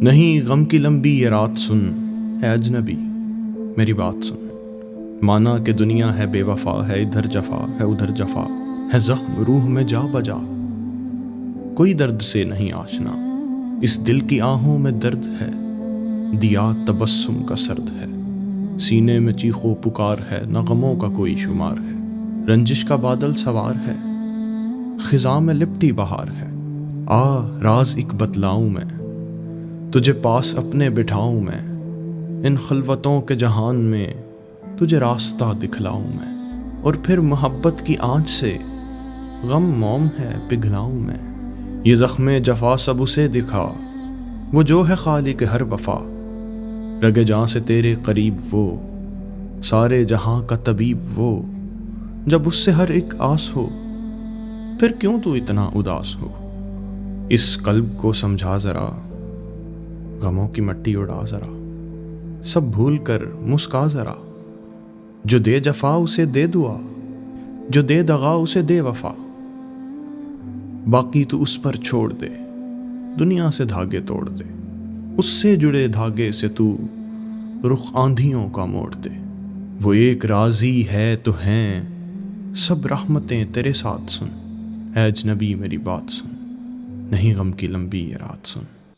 نہیں غم کی لمبی یہ رات سن، اے اجنبی میری بات سن۔ مانا کہ دنیا ہے بے وفا، ہے ادھر جفا ہے ادھر جفا، ہے زخم روح میں جا بجا، کوئی درد سے نہیں آشنا، اس دل کی آہوں میں درد ہے، دیا تبسم کا سرد ہے، سینے میں چیخ و پکار ہے، نہ غموں کا کوئی شمار ہے، رنجش کا بادل سوار ہے، خزاں میں لپٹی بہار ہے، آ راز ایک بتلاؤں میں، تجھے پاس اپنے بٹھاؤں میں، ان خلوتوں کے جہان میں تجھے راستہ دکھلاؤں میں، اور پھر محبت کی آنچ سے غم موم ہے پگھلاؤں میں، یہ زخم جفا سب اسے دکھا وہ جو ہے خالق ہر وفا، رگ جاں سے تیرے قریب وہ، سارے جہاں کا طبیب وہ، جب اس سے ہر ایک آس ہو پھر کیوں تو اتنا اداس ہو، اس قلب کو سمجھا ذرا، غموں کی مٹی اڑا ذرا، سب بھول کر مسکا ذرا، جو دے جفا اسے دے دعا، جو دے دغا اسے دے وفا، باقی تو اس پر چھوڑ دے، دنیا سے دھاگے توڑ دے، اس سے جڑے دھاگے سے تو رخ آندھیوں کا موڑ دے، وہ ایک راضی ہے تو ہیں سب رحمتیں تیرے ساتھ سن، اے اجنبی میری بات سن، نہیں غم کی لمبی یہ رات سن۔